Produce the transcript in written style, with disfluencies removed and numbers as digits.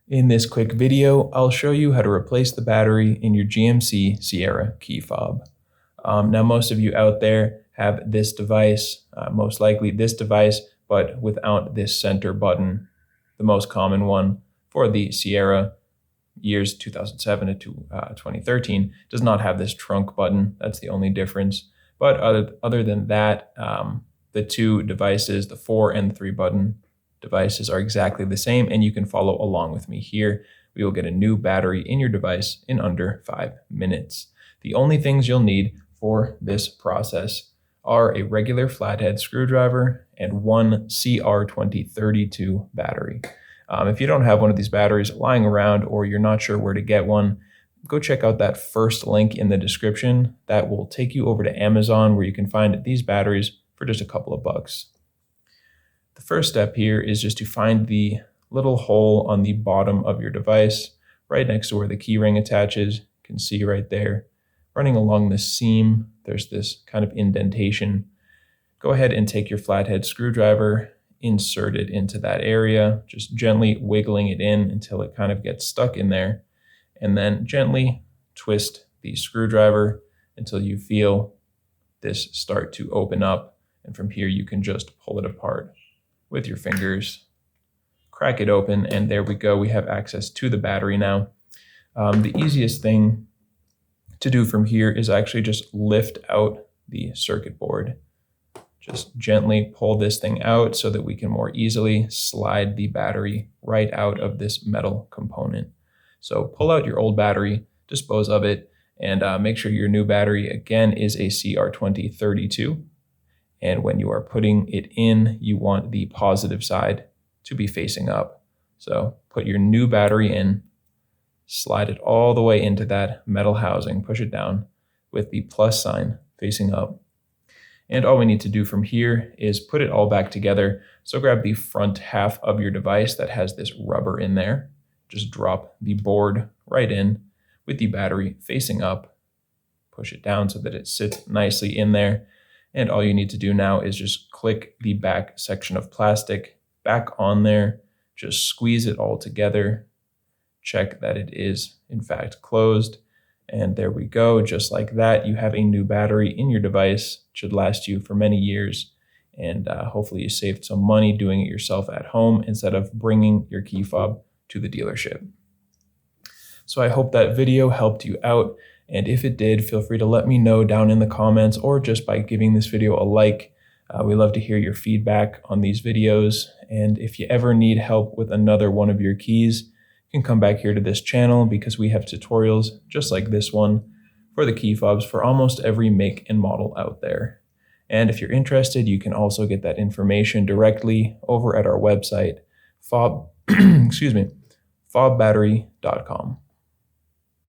In this quick video, I'll show you how to replace the battery in your GMC Sierra key fob. Now, most of you out there have this device, most likely this device, but without this center button. The most common one for the Sierra, years 2007 to 2013, does not have this trunk button. That's the only difference. But other than that, the two devices, the 4 and 3 button devices, are exactly the same, and you can follow along with me here. We will get a new battery in your device in under 5 minutes. The only things you'll need for this process are a regular flathead screwdriver and one CR2032 battery. If you don't have one of these batteries lying around or you're not sure where to get one, go check out that first link in the description. That will take you over to Amazon, where you can find these batteries for just a couple of bucks. The first step here is just to find the little hole on the bottom of your device, right next to where the key ring attaches. You can see right there, running along the seam, there's this kind of indentation. Go ahead and take your flathead screwdriver, insert it into that area, just gently wiggling it in until it kind of gets stuck in there, and then gently twist the screwdriver until you feel this start to open up, and from here you can just pull it apart with your fingers, crack it open, and there we go. We have access to the battery now. The easiest thing to do from here is actually just lift out the circuit board. Just gently pull this thing out so that we can more easily slide the battery right out of this metal component. So pull out your old battery, dispose of it, and make sure your new battery, again, is a CR2032. And when you are putting it in, you want the positive side to be facing up. So put your new battery in, slide it all the way into that metal housing, push it down with the plus sign facing up. And all we need to do from here is put it all back together. So grab the front half of your device that has this rubber in there. Just drop the board right in with the battery facing up. Push it down so that it sits nicely in there. And all you need to do now is just click the back section of plastic back on there. Just squeeze it all together. Check that it is in fact closed. And there we go. Just like that, you have a new battery in your device. It should last you for many years. And hopefully you saved some money doing it yourself at home instead of bringing your key fob to the dealership. So I hope that video helped you out. And if it did, feel free to let me know down in the comments or just by giving this video a like. We love to hear your feedback on these videos. And if you ever need help with another one of your keys, you can come back here to this channel because we have tutorials just like this one for the key fobs for almost every make and model out there. And if you're interested, you can also get that information directly over at our website, FobBattery.com.